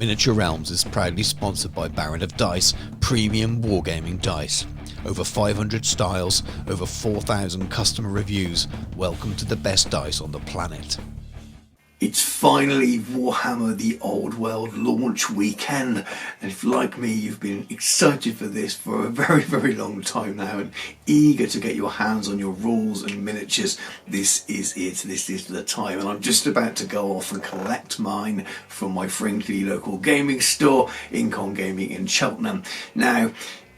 Miniature Realms is proudly sponsored by Baron of Dice, premium wargaming dice. Over 500 styles, over 4,000 customer reviews. Welcome to the best dice on the planet. It's finally Warhammer The Old World launch weekend, and if like me you've been excited for this for a very, very long time now and eager to get your hands on your rules and miniatures, this is it, this is the time. And I'm just about to go off and collect mine from my friendly local gaming store, Incon Gaming in Cheltenham. Now,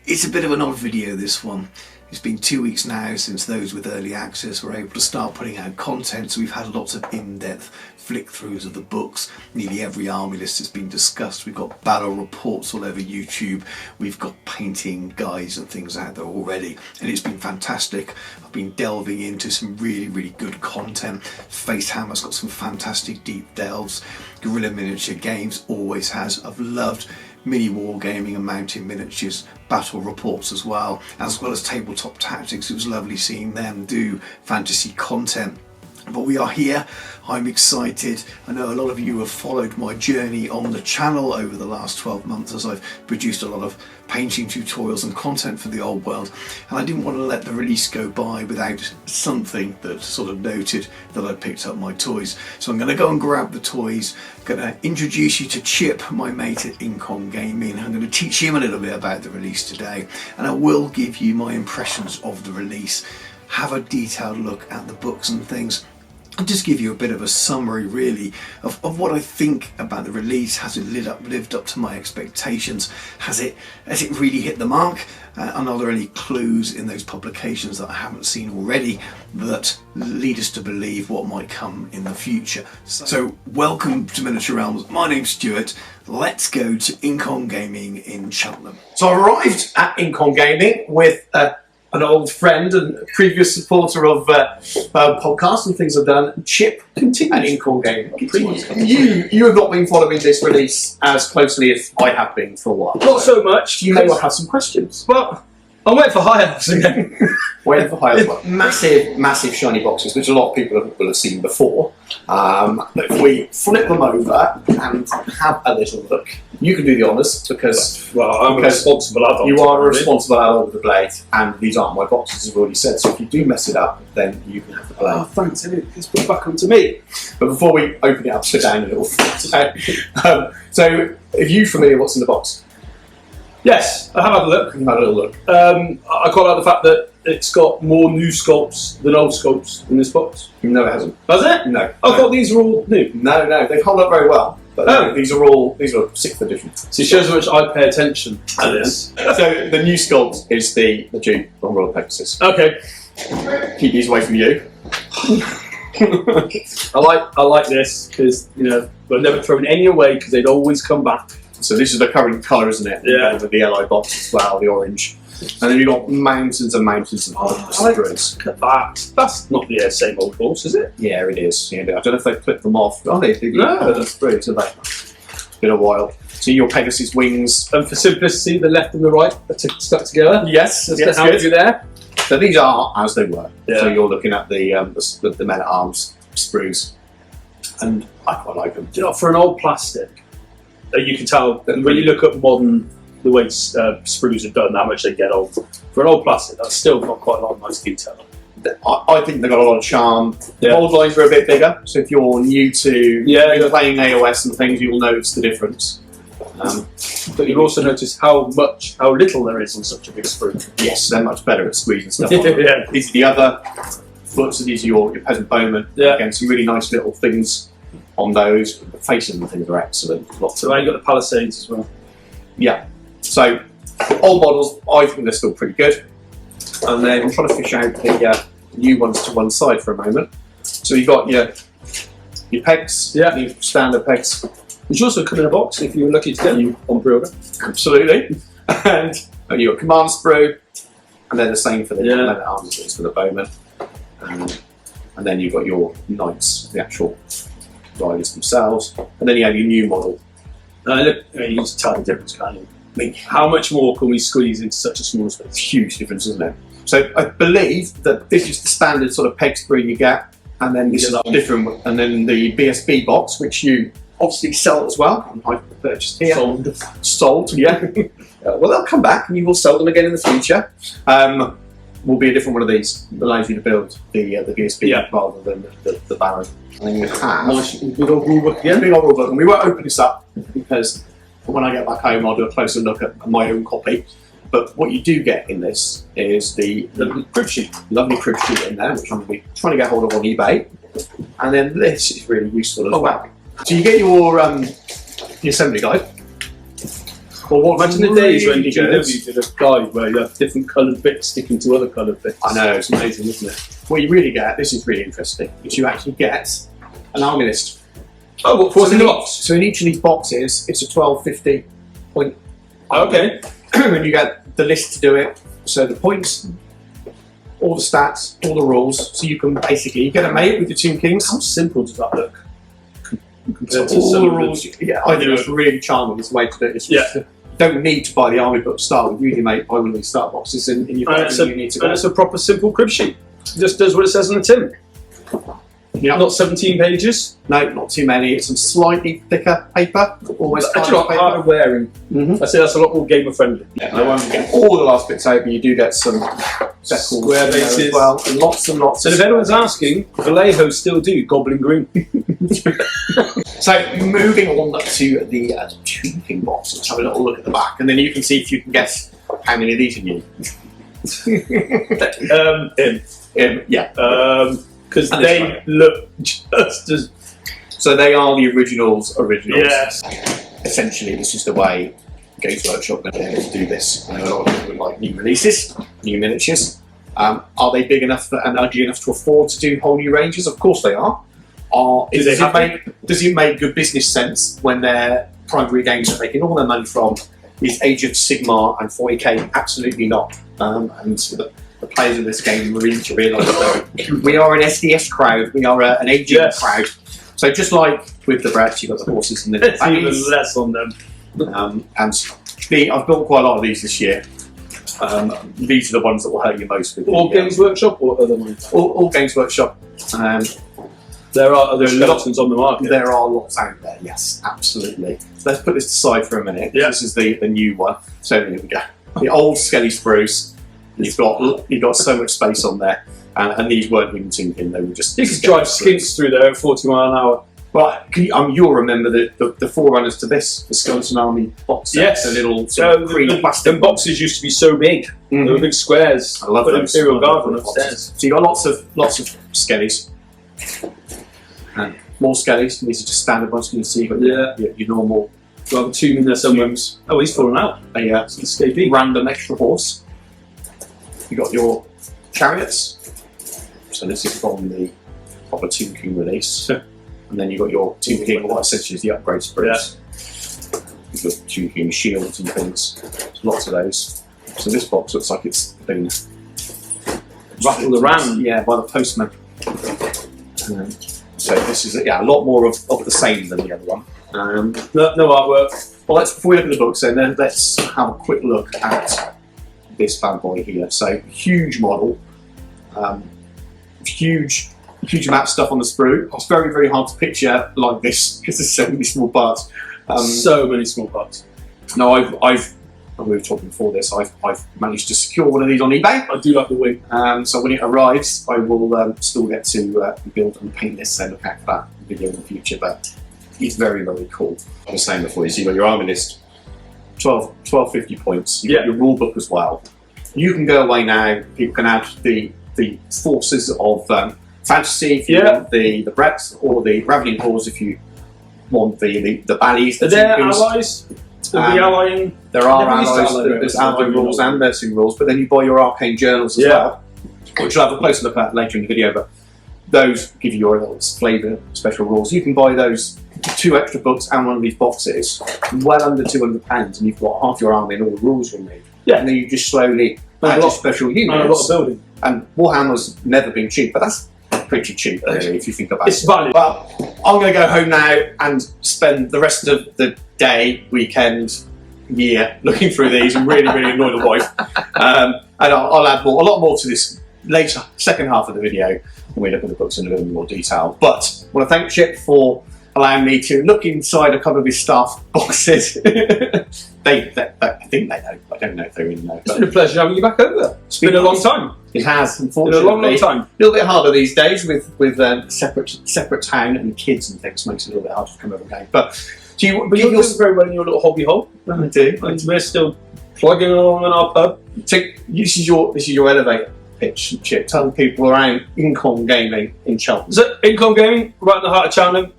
it's a bit of an odd video, this one. It's been 2 weeks now since those with early access were able to start putting out content, so we've had lots of in-depth flick-throughs of the books. Nearly every army list has been discussed. We've got battle reports all over YouTube. We've got painting guides and things out there already, and it's been fantastic. I've been delving into some really, really good content. Facehammer's got some fantastic deep delves. Guerrilla Miniature Games always has. I've loved mini wargaming and mountain miniatures, battle reports as well as tabletop tactics. It was lovely seeing them do fantasy content. But we are here, I'm excited. I know a lot of you have followed my journey on the channel over the last 12 months as I've produced a lot of painting tutorials and content for the old world, and I didn't want to let the release go by without something that sort of noted that I picked up my toys. So I'm going to go and grab the toys. I'm going to introduce you to Chip, my mate at Incon Gaming. I'm going to teach him a little bit about the release today, and I will give you my impressions of the release, have a detailed look at the books and things, and just give you a bit of a summary really of what I think about the release. Has it lived up to my expectations? Has it really hit the mark? And are there any clues in those publications that I haven't seen already that lead us to believe what might come in the future? So welcome to Miniature Realms. My name's Stuart. Let's go to Incon Gaming in Cheltenham. So I've arrived at Incon Gaming with an old friend and previous supporter of podcasts and things I've done, Chip, at Incon Gaming. You have not been following this release as closely as I have been for a while. Not so much. You may well have some questions. Well, I'm waiting for high elves again. Waiting for high elves. Massive shiny boxes, which a lot of people will have seen before. But if we flip them over and have a little look, you can do the honours because I'm a responsible adult. You are a responsible adult with the blade, and these aren't my boxes, as I've already said. So if you do mess it up, then you can have the blade. Oh, thanks. It's put back onto me. But before we open it up, sit down a little. So, are you familiar with what's in the box? Yes, I have had a look. You've had a little look. I quite like the fact that it's got more new sculpts than old sculpts in this box. No, it hasn't. Has it? No. I thought these were all new. No, they've held up very well. But these are 6th edition. So it shows how much I pay attention to this. So the new sculpt is the Duke on Royal Pegasus. Okay. Keep these away from you. I like this because we're never throwing any away because they'd always come back. So this is the current colour, isn't it? Yeah. The LI box as well, the orange. And then you've got mountains and mountains of sprues. Look at that. That's not the same old horse, is it? Yeah, it is. Yeah, I don't know if they've clipped them off. Oh, they did. No. The sprues, have they? It's been a while. So your Pegasus wings. And for simplicity, the left and the right are stuck together. Yes, That's how you there. So these are as they were. Yeah. So you're looking at the men at arms sprues, and I quite like them. For an old plastic, you can tell when you look at modern, the way sprues are done, how much they get old. For an old plastic, that's still got quite a lot of nice detail. I think they've got a lot of charm. The mold lines are a bit bigger, so if you're new to playing AOS and things, you'll notice the difference. But you'll also notice how little there is on such a big sprue. Yes, they're much better at squeezing stuff. Yeah. These are the other foots, so these are your peasant bowmen. Yeah. Again, some really nice little things on those. The facing and things are excellent. So now you've got the Palisades as well. Yeah. So old models, I think they're still pretty good. And then I'm trying to fish out the new ones to one side for a moment. So you've got your pegs, your standard pegs, which also come in a box if you're lucky to get you on pre-order. Absolutely. And you've got command sprue, and then the same for the men at arms as for the bowmen. And then you've got your knights, the actual riders themselves. And then you have your new model. You can just tell the difference, can't you? I mean, how much more can we squeeze into such a small space? Huge difference, isn't it? So I believe that this is the standard sort of peg sprue you get, and then this is different. And then the BSB box, which you obviously sell as well. I purchased here. Sold. Yeah. Well, they'll come back and you will sell them again in the future. Will be a different one of these that allows you to build the BSB rather than the Baron. And then you have Nice big old rule book again. big old rule book, and we won't open this up because when I get back home I'll do a closer look at my own copy. But what you do get in this is the Crib sheet. lovely crib sheet in there, which I'm going to be trying to get hold of on eBay. And then this is really useful as well. So you get your assembly guide. Well, what Imagine the days when really DW did a guide where you have different coloured bits sticking to other coloured bits. I know, it's amazing, isn't it? What you really get, this is really interesting, is you actually get an army list. Oh, what's in the box? So in each of these boxes, it's a 1250 point. Okay. And you get the list to do it. So the points, all the stats, all the rules. So you can basically, you get a mate with your Tomb Kings. How simple does that look? Compared to all some the of rules. Yeah, I think it's really charming. It's the way to do it. It's Yeah. you don't need to buy the army book to start with. You only mate buy one of these start boxes, and you've got everything you need to go. And it's a proper simple crib sheet. Just does what it says on the tin. Yeah. Not 17 pages. No, not too many. It's some slightly thicker paper. Almost Actually, not harder wearing. Mhm. I say that's a lot more gamer friendly. Yeah, I won't get all the last bits out, but you do get some speckles Square in there bases. as well, and lots and lots. So if anyone's asking, Vallejo still do Goblin Green. So moving on to the Tomb King box, let's have a little look at the back, and then you can see if you can guess how many of these you need. Yeah. Because And they it's fine. look just as. So they are the originals. Yes. Essentially, this is the way Games Workshop are able to do this. A lot of people would like new releases, new miniatures. Are they big enough and ugly enough to afford to do whole new ranges? Of course they are. Does it make good business sense when their primary games are making all their money from is Age of Sigmar and 40k? Absolutely not. And the players of this game really need to realise that we are an SDS crowd, we are an aging crowd. So just like with the Brats, you've got the horses and the It's even less on them. I've built quite a lot of these this year. These are the ones that will hurt you most. With All Games Workshop or other ones? All Games Workshop. There are other skeletons on the market. There are lots out there, yes, absolutely. So let's put this aside for a minute. Yeah. This is the new one. So here we go. The old Skelly Spruce. You've got so much space on there, and these weren't even tinking. They were just. You could drive skinks through there at 40 mile an hour. Well, you'll remember the forerunners to this, the Skeleton Army box set. Yes. The little sort of cream plastic. The boxes used to be so big. They were big squares. I love Put those. Imperial I love Garden those upstairs. boxes. So you got lots of skellies. And more skellies. These are just standard ones. You can see you've got your normal. You have a tomb in there somewhere. Oh, he's fallen out. It's escapee. Random extra horse. You got your chariots. So this is from the proper Tomb King release. And then you've got your Tomb King, what essentially is the upgrade spruce. You've got Tomb King shields and things. There's lots of those. So this box looks like it's been rattled around. Yeah, by the postman. So this is a lot more of the same than the other one. No artwork. Well, before we look at the books then let's have a quick look at this bad boy here. So huge model, huge amount of stuff on the sprue. It's very, very hard to picture like this because there's so many small parts. So many small parts. No, we were talking before this. I've managed to secure one of these on eBay. I do like the wing. So when it arrives, I will still get to build and paint this. So look out for that video in the future. But it's very, very cool. I was saying before, you've got your army list, 1250 points. You've got your rule book as well. You can go away now. People can add the forces of fantasy if you want the Brets, or the Ravening Paws if you want the Ballies. Are there allies? Are we allying? There are allies. There's ally rules and nursing rules, but then you buy your arcane journals as well, which I'll have a closer look at later in the video. But those give you your little flavour special rules. You can buy those 2 extra books and one of these boxes, well under £200, and you've got half your army and all the rules removed. Yeah, and then you just slowly add your special units. And a lot of building. And Warhammer's never been cheap, but that's pretty cheap really, if you think about it. It's valid. Well, I'm going to go home now and spend the rest of the day, weekend, year looking through these and really, really annoy the wife. And I'll add a lot more to this later, second half of the video, when we look at the books in a little more detail. But I want to thank Chip for allowing me to look inside a couple of his staff boxes. I think they know. I don't know if they really know. It's been a pleasure having you back over. It's been a long time. It has, Unfortunately. unfortunately. Been a long time. A little bit harder these days with separate town and kids and things. Makes it a little bit harder to come over again. But you're doing very well in your little hobby hole. I do. And we're still plugging along in our pub. This is your elevator pitch, Chip. Tell people around Incon Gaming in Cheltenham. So, Incon Gaming, right in the heart of Cheltenham.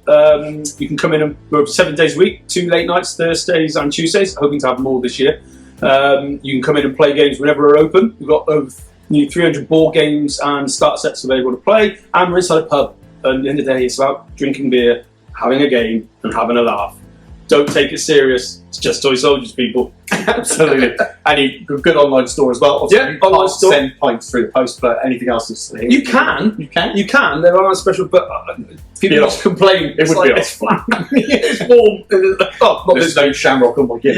You can come in and we're 7 days a week, 2 late nights, Thursdays and Tuesdays. Hoping to have more this year. You can come in and play games whenever we're open. We've got over 300 board games and starter sets available to play. And we're inside a pub. And at the end of the day, it's about drinking beer, having a game, and having a laugh. Don't take it serious. It's just toy soldiers, people. Absolutely. And you good online store as well. Yeah, you online can't store. Send points through the post, but anything else is You can. You can. There are special, but people just complain. It would be off. It's flat. It's warm. There's no shamrock on my gift.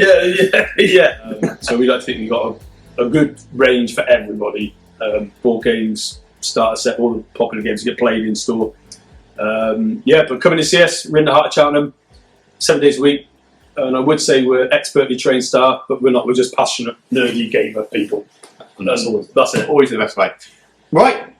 Yeah. So we like to think we've got a good range for everybody. Board games, starter set, all the popular games that get played in store. But come in and see us. We're in the heart of Cheltenham, 7 days a week. And I would say we're expertly trained staff, but we're not. We're just passionate, nerdy gamer people. And that's it. Always the best way. Right.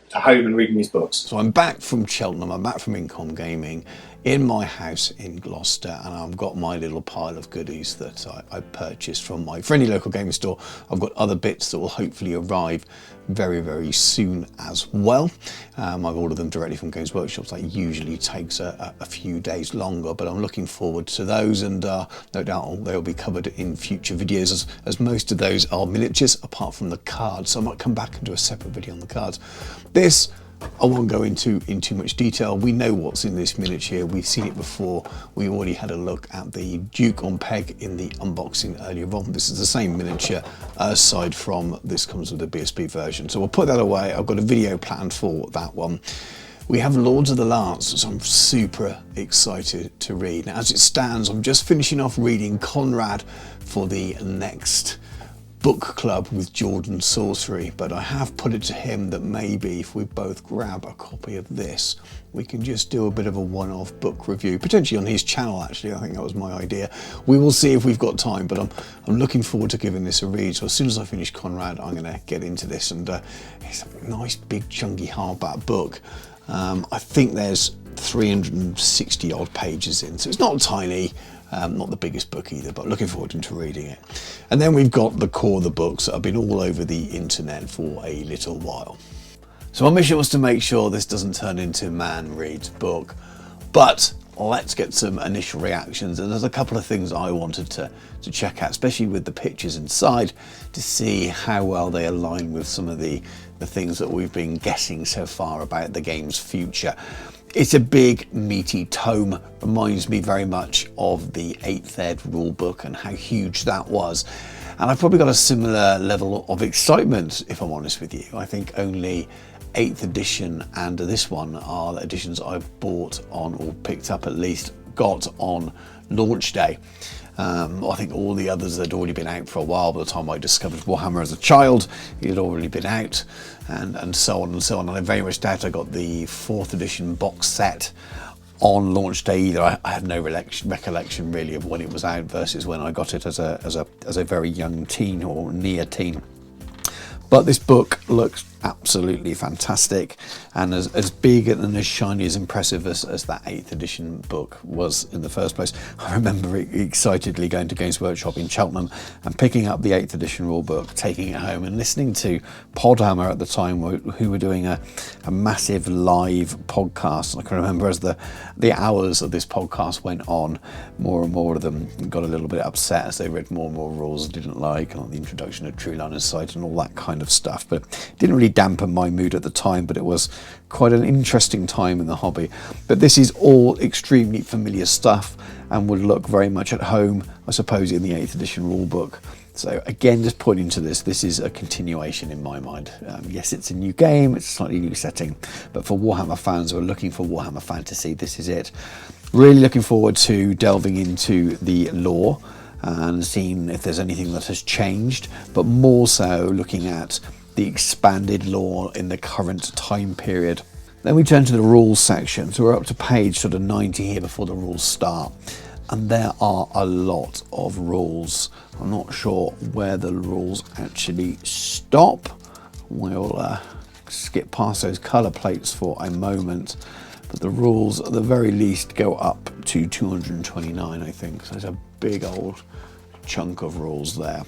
To home and reading these books. So I'm back from Cheltenham, I'm back from Incom Gaming in my house in Gloucester, and I've got my little pile of goodies that I purchased from my friendly local gaming store. I've got other bits that will hopefully arrive very, very soon as well. I've ordered them directly from Games Workshop. That usually takes a few days longer, but I'm looking forward to those, and no doubt they'll be covered in future videos, as most of those are miniatures apart from the cards. So I might come back and do a separate video on the cards. This I won't go into in too much detail. We know what's in this miniature. We've seen it before. We already had a look at the Duke on Peg in the unboxing earlier on. This is the same miniature, aside from this comes with the BSB version. So we'll put that away. I've got a video planned for that one. We have Lords of the Lance, so I'm super excited to read. Now, as it stands, I'm just finishing off reading Conrad for the next book club with Jordan Sorcery, but I have put it to him that maybe if we both grab a copy of this, we can just do a bit of a one-off book review, potentially on his channel. Actually, I think that was my idea. We will see if we've got time, but I'm looking forward to giving this a read. So as soon as I finish Conrad, I'm going to get into this, and it's a nice big chunky hardback book. I think there's 360 odd pages in, so it's not tiny. Not the biggest book either, but looking forward to reading it. And then we've got the core of the books that have been all over the internet for a little while. So my mission was to make sure this doesn't turn into Man Reads Book, but let's get some initial reactions. And there's a couple of things I wanted to check out, especially with the pictures inside, to see how well they align with some of the things that we've been guessing so far about the game's future. It's a big, meaty tome. Reminds me very much of the 8th ed rulebook and how huge that was. And I've probably got a similar level of excitement, if I'm honest with you. I think only 8th edition and this one are the editions I've bought on, or picked up at least, got on launch day. I think all the others had already been out for a while. By the time I discovered Warhammer as a child, it had already been out, and so on and so on. And I very much doubt I got the 4th edition box set on launch day either. I have no recollection really of when it was out versus when I got it as a very young teen or near teen. But this book looks absolutely fantastic, and as big and as shiny, as impressive as that 8th edition book was in the first place. I remember excitedly going to Games Workshop in Cheltenham and picking up the 8th edition rulebook, taking it home and listening to Podhammer at the time, who were doing a massive live podcast. And I can remember as the hours of this podcast went on, more and more of them got a little bit upset as they read more and more rules they didn't like, and the introduction of True Line of Sight and all that kind of stuff. But it didn't really dampen my mood at the time, but it was quite an interesting time in the hobby. But this is all extremely familiar stuff and would look very much at home, I suppose, in the 8th edition rulebook. So again, just pointing to this is a continuation in my mind. Yes, it's a new game, it's a slightly new setting, but for Warhammer fans who are looking for Warhammer fantasy, this is it. Really looking forward to delving into the lore and seeing if there's anything that has changed, but more so looking at the expanded lore in the current time period. Then we turn to the rules section. So we're up to page sort of 90 here before the rules start. And there are a lot of rules. I'm not sure where the rules actually stop. We'll skip past those colour plates for a moment. But the rules at the very least go up to 229, I think. So there's a big old chunk of rules there.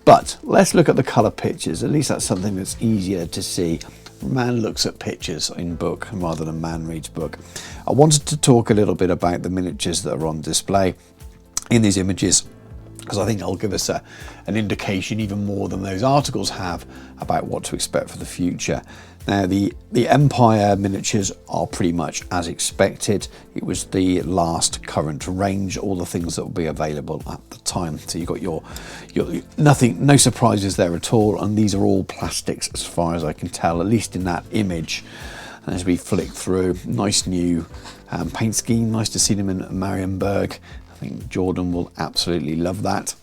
But let's look at the colour pictures. At least that's something that's easier to see. Man looks at pictures in book rather than man reads book. I wanted to talk a little bit about the miniatures that are on display in these images, because I think it'll give us an indication even more than those articles have about what to expect for the future. Now the Empire miniatures are pretty much as expected. It was the last current range, all the things that will be available at the time. So you've got your nothing, no surprises there at all, and these are all plastics as far as I can tell, at least in that image. And as we flick through, nice new paint scheme, nice to see them in Marienburg. I think Jordan will absolutely love that.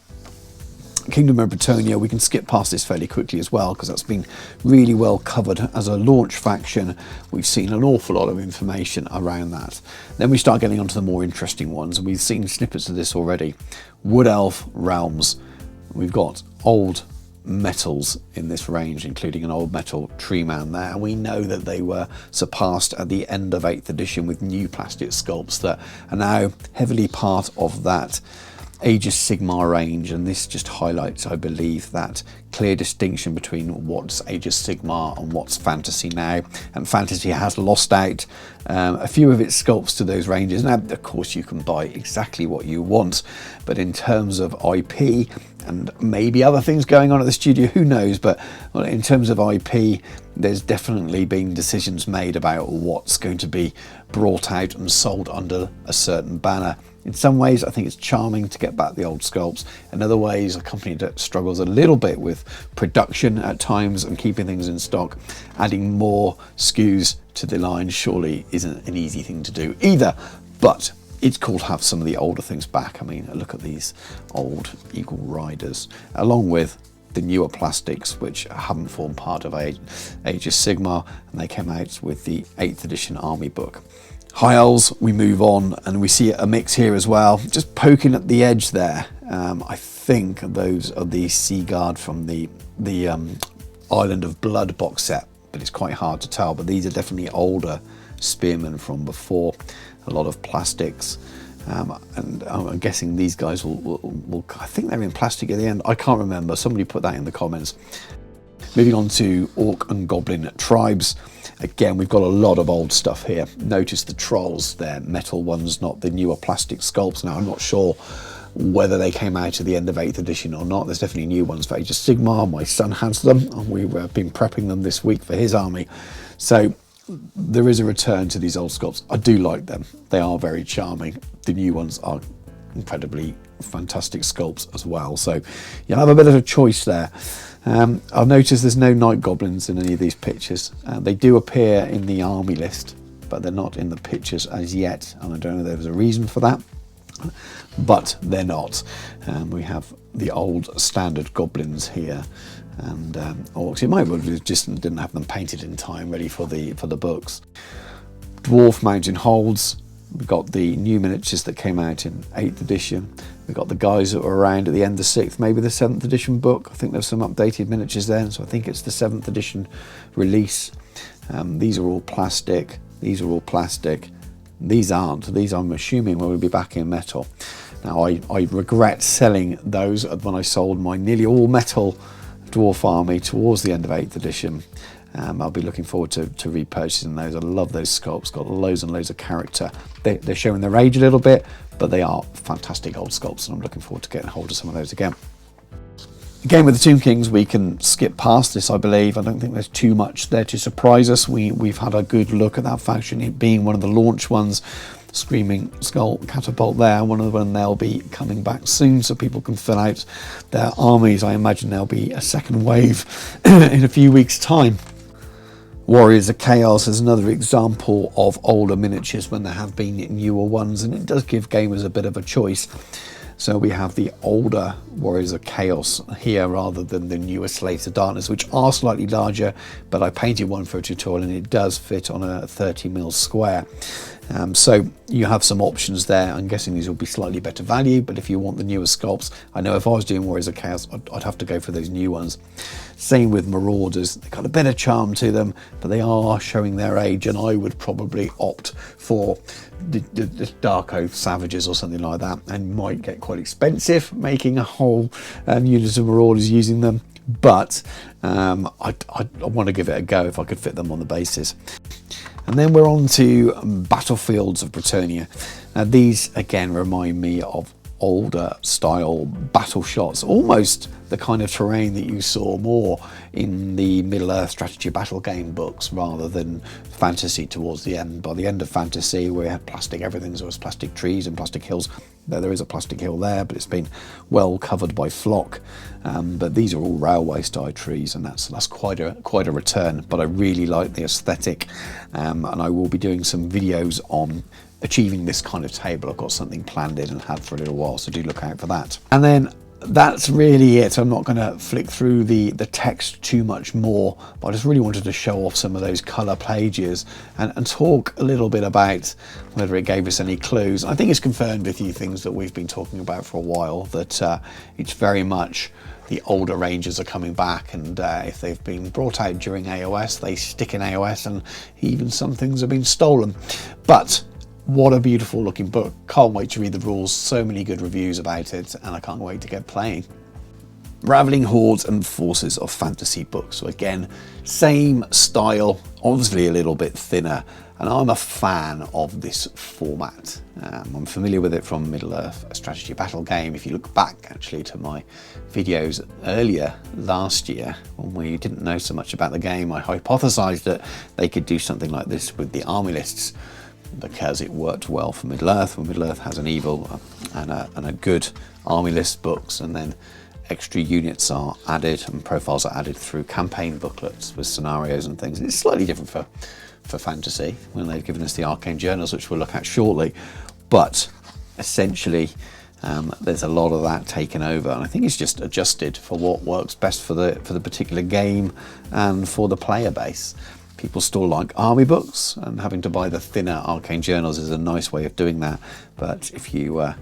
Kingdom of Bretonnia, we can skip past this fairly quickly as well, because that's been really well covered as a launch faction. We've seen an awful lot of information around that. Then we start getting onto the more interesting ones, and we've seen snippets of this already. Wood Elf Realms. We've got old metals in this range, including an old metal tree man there. And we know that they were surpassed at the end of 8th edition with new plastic sculpts that are now heavily part of that Age of Sigmar range, and this just highlights, I believe, that clear distinction between what's Age of Sigmar and what's fantasy now. And fantasy has lost out a few of its sculpts to those ranges. Now, of course, you can buy exactly what you want, but in terms of IP and maybe other things going on at the studio, who knows, but in terms of IP, there's definitely been decisions made about what's going to be brought out and sold under a certain banner. In some ways, I think it's charming to get back the old sculpts. In other ways, a company that struggles a little bit with production at times and keeping things in stock, adding more SKUs to the line surely isn't an easy thing to do either. But it's cool to have some of the older things back. I mean, look at these old Eagle Riders, along with the newer plastics, which haven't formed part of Age of Sigmar, and they came out with the 8th edition army book. High Elves, we move on, and we see a mix here as well, just poking at the edge there. I think those are the Sea Guard from the Island of Blood box set, but it's quite hard to tell. But these are definitely older spearmen from before, a lot of plastics. And I'm guessing these guys will, I think they're in plastic at the end. I can't remember. Somebody put that in the comments. Moving on to Orc and Goblin tribes. Again, we've got a lot of old stuff here. Notice the trolls, they're metal ones, not the newer plastic sculpts. Now, I'm not sure whether they came out at the end of 8th edition or not. There's definitely new ones for Age of Sigmar. My son has them, and we've been prepping them this week for his army. So there is a return to these old sculpts. I do like them. They are very charming. The new ones are incredibly fantastic sculpts as well. So you have a bit of a choice there. I've noticed there's no night goblins in any of these pictures. They do appear in the army list, but they're not in the pictures as yet, and I don't know if there's a reason for that, but they're not. We have the old standard goblins here, and orcs. It might have just didn't have them painted in time, ready for the books. Dwarf Mountain Holds. We've got the new miniatures that came out in 8th edition. We've got the guys that were around at the end of 6th, maybe the 7th edition book. I think there's some updated miniatures then, so I think it's the 7th edition release. These are all plastic. These are all plastic. These aren't. These, I'm assuming, will be back in metal. Now, I regret selling those when I sold my nearly all metal dwarf army towards the end of 8th edition. I'll be looking forward to repurchasing those. I love those sculpts, got loads and loads of character. They're showing their age a little bit, but they are fantastic old sculpts, and I'm looking forward to getting hold of some of those again. Again, with the Tomb Kings, we can skip past this, I believe. I don't think there's too much there to surprise us. We've had a good look at that faction, it being one of the launch ones. Screaming Skull Catapult there, one of them, they'll be coming back soon so people can fill out their armies. I imagine there'll be a second wave in a few weeks' time. Warriors of Chaos is another example of older miniatures when there have been newer ones, and it does give gamers a bit of a choice. So we have the older Warriors of Chaos here rather than the newer Slaves of Darkness, which are slightly larger, but I painted one for a tutorial and it does fit on a 30mm square. So you have some options there. I'm guessing these will be slightly better value, but if you want the newer sculpts, I know if I was doing Warriors of Chaos, I'd have to go for those new ones. Same with Marauders, they've got a bit of charm to them, but they are showing their age, and I would probably opt for the Dark Oath Savages or something like that, and might get quite expensive making a whole unit of Marauders using them, but I want to give it a go if I could fit them on the bases. And then we're on to Battlefields of Bretonnia. Now these again remind me of older style battle shots, almost the kind of terrain that you saw more in the Middle-earth strategy battle game books rather than fantasy towards the end. By the end of fantasy, we had plastic everything, so it was plastic trees and plastic hills. There is a plastic hill there, but it's been well covered by flock. But these are all railway style trees, and that's quite a return. But I really like the aesthetic, and I will be doing some videos on achieving this kind of table. I've got something planned in and had for a little while, so do look out for that. And then that's really it. I'm not going to flick through the text too much more, but I just really wanted to show off some of those colour pages and talk a little bit about whether it gave us any clues. I think it's confirmed a few things that we've been talking about for a while, that it's very much the older ranges are coming back, and if they've been brought out during AOS, they stick in AOS, and even some things have been stolen. But what a beautiful looking book. Can't wait to read the rules. So many good reviews about it, and I can't wait to get playing. Raveling Hordes and Forces of Fantasy books. So again, same style, obviously a little bit thinner, and I'm a fan of this format. I'm familiar with it from Middle-earth, a strategy battle game. If you look back actually to my videos earlier last year, when we didn't know so much about the game, I hypothesized that they could do something like this with the army lists, because it worked well for Middle-earth. Well, Middle-earth has an evil and a good army list books, and then extra units are added and profiles are added through campaign booklets with scenarios and things. It's slightly different for fantasy when they've given us the arcane journals, which we'll look at shortly, but essentially there's a lot of that taken over, and I think it's just adjusted for what works best for the particular game and for the player base. People still like army books, and having to buy the thinner arcane journals is a nice way of doing that. But if you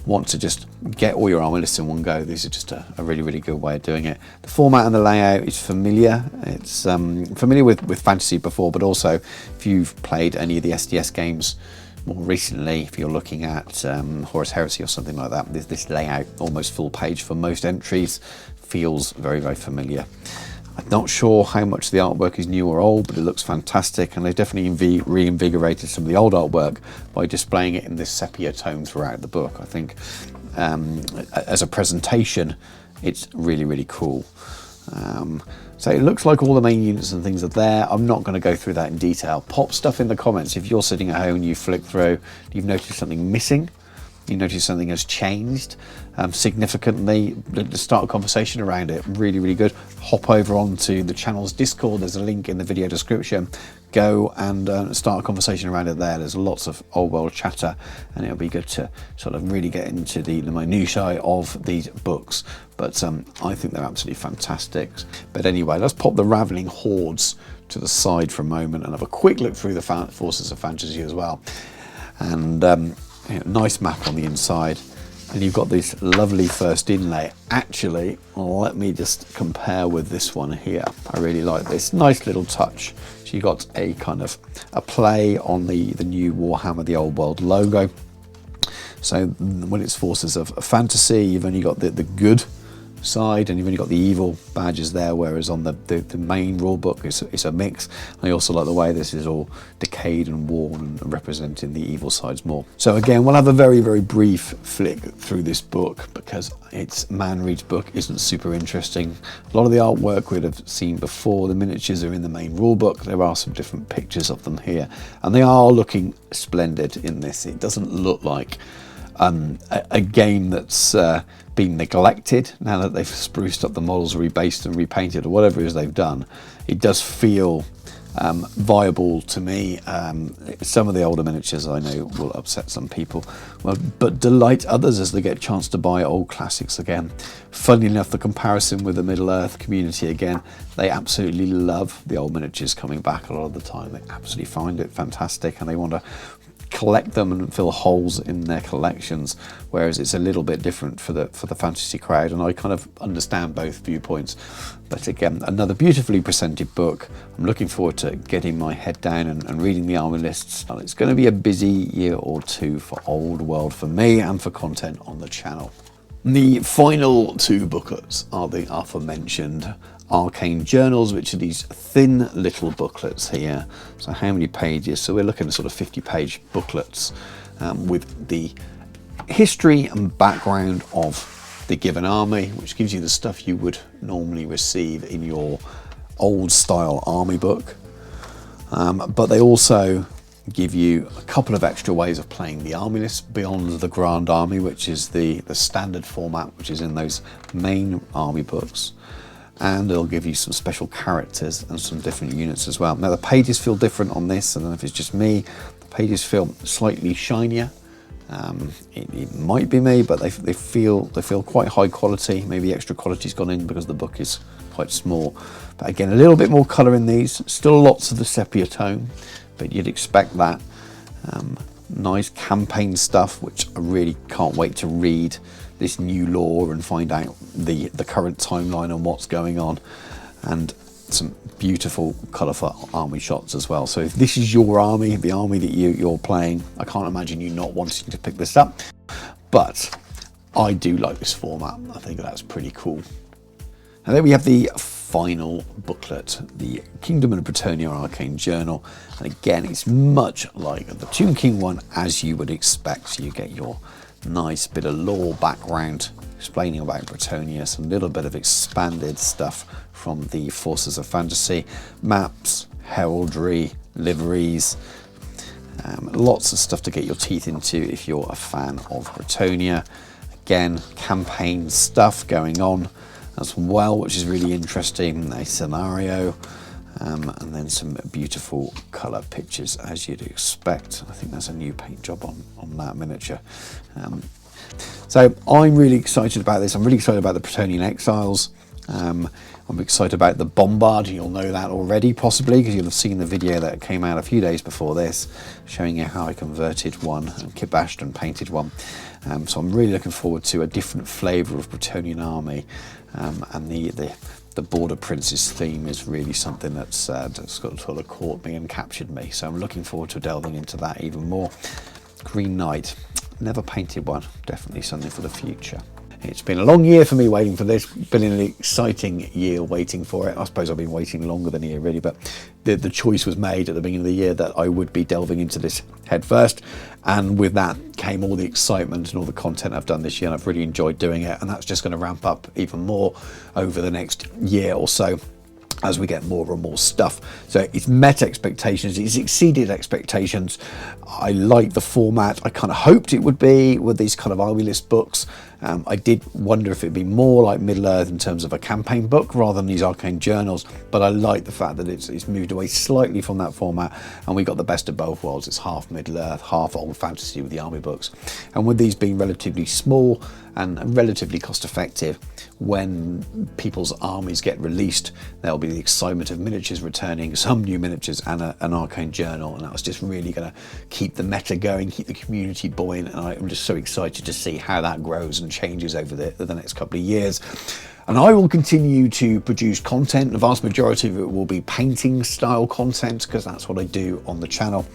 want to just get all your army lists in one go, these are just a really, really good way of doing it. The format and the layout is familiar. It's familiar with fantasy before, but also if you've played any of the SDS games more recently, if you're looking at Horus Heresy or something like that, this layout, almost full page for most entries, feels very, very familiar. I'm not sure how much the artwork is new or old, but it looks fantastic, and they've definitely reinvigorated some of the old artwork by displaying it in this sepia tone throughout the book. I think as a presentation, it's really, really cool. So it looks like all the main units and things are there. I'm not going to go through that in detail. Pop stuff in the comments. If you're sitting at home and you flick through, you've noticed something missing, you notice something has changed significantly, to start a conversation around it. Really, really good. Hop over onto the channel's Discord. There's a link in the video description. Go and start a conversation around it there. There's lots of old world chatter, and it'll be good to sort of really get into the minutiae of these books. But I think they're absolutely fantastic. But anyway, let's pop the Raveling Hordes to the side for a moment and have a quick look through the Forces of Fantasy as well. And nice map on the inside, and you've got this lovely first inlay. Actually, let me just compare with this one here. I really like this nice little touch. So you got a kind of a play on the new Warhammer, the old world logo. So when it's Forces of Fantasy, you've only got the good side, and you've only got the evil badges there, whereas on the main rule book it's a mix. I also like the way this is all decayed and worn and representing the evil sides more. So again, we'll have a very, very brief flick through this book because its man reads book isn't super interesting. A lot of the artwork we'd have seen before. The miniatures are in the main rule book. There are some different pictures of them here, and they are looking splendid in this. It doesn't look like a game that's been neglected now that they've spruced up the models, rebased and repainted, or whatever it is they've done. It does feel viable to me. Some of the older miniatures I know will upset some people, but delight others as they get a chance to buy old classics again. Funnily enough, the comparison with the Middle-earth community again, they absolutely love the old miniatures coming back a lot of the time. They absolutely find it fantastic and they want to collect them and fill holes in their collections, whereas it's a little bit different for the fantasy crowd, and I kind of understand both viewpoints. But again, another beautifully presented book. I'm looking forward to getting my head down and reading the army lists. And it's going to be a busy year or two for Old World for me and for content on the channel. The final two booklets are the aforementioned Arcane Journals, which are these thin little booklets here. So how many pages? So we're looking at sort of 50-page booklets with the history and background of the given army, which gives you the stuff you would normally receive in your old style army book. But they also give you a couple of extra ways of playing the army list beyond the Grand Army, which is the standard format, which is in those main army books. And it'll give you some special characters and some different units as well. Now the pages feel different on this. I don't know if it's just me. The pages feel slightly shinier. It might be me, but they feel quite high quality. Maybe extra quality's gone in because the book is quite small. But again, a little bit more colour in these. Still lots of the sepia tone, but you'd expect that. Nice campaign stuff, which I really can't wait to read this new lore and find out the current timeline and what's going on, and some beautiful colourful army shots as well. So if this is your army, the army that you're playing, I can't imagine you not wanting to pick this up. But I do like this format. I think that's pretty cool. And then we have the final booklet, the Kingdom of Bretonnia Arcane Journal. And again, it's much like the Tomb King one, as you would expect. So you get your nice bit of lore background explaining about Bretonnia, some little bit of expanded stuff from the Forces of Fantasy, maps, heraldry, liveries, lots of stuff to get your teeth into if you're a fan of Bretonnia. Again, campaign stuff going on as well, which is really interesting. A scenario, and then some beautiful colour pictures as you'd expect. I think that's a new paint job on that miniature. So I'm really excited about this. I'm really excited about the Bretonnian Exiles. I'm excited about the Bombard. You'll know that already, possibly, because you'll have seen the video that came out a few days before this, showing you how I converted one and kitbashed and painted one. So I'm really looking forward to a different flavour of Bretonnian army, and the Border Princes theme is really something that's sort of caught me and captured me. So I'm looking forward to delving into that even more. Green Knight, never painted one, definitely something for the future. It's been a long year for me waiting for this. Been an exciting year waiting for it. I suppose I've been waiting longer than a year really, but the choice was made at the beginning of the year that I would be delving into this head first, and with that came all the excitement and all the content I've done this year, and I've really enjoyed doing it, and that's just going to ramp up even more over the next year or so as we get more and more stuff. So it's met expectations, it's exceeded expectations. I like the format. I kind of hoped it would be with these kind of army list books. I did wonder if it'd be more like Middle-earth in terms of a campaign book rather than these Arcane Journals, but I like the fact that it's moved away slightly from that format, and we got the best of both worlds. It's half Middle-earth, half old fantasy with the army books. And with these being relatively small and relatively cost effective, when people's armies get released, there'll be the excitement of miniatures returning, some new miniatures and an Arcane Journal, and that's just really going to keep the meta going, keep the community buoyant, and I'm just so excited to see how that grows and changes over the next couple of years. And I will continue to produce content. The vast majority of it will be painting style content, because that's what I do on the channel.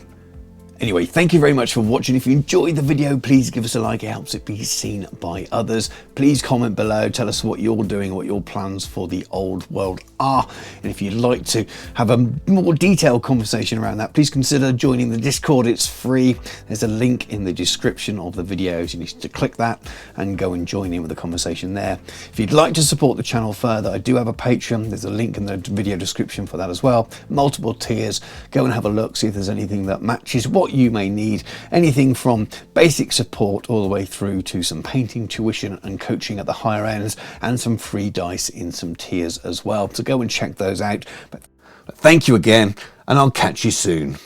Anyway, thank you very much for watching. If you enjoyed the video, please give us a like. It helps it be seen by others. Please comment below. Tell us what you're doing, what your plans for the old world are. And if you'd like to have a more detailed conversation around that, please consider joining the Discord. It's free. There's a link in the description of the videos. You need to click that and go and join in with the conversation there. If you'd like to support the channel further, I do have a Patreon. There's a link in the video description for that as well. Multiple tiers. Go and have a look, see if there's anything that matches what you may need. Anything from basic support all the way through to some painting tuition and coaching at the higher ends, and some free dice in some tiers as well. So go and check those out. But thank you again, and I'll catch you soon.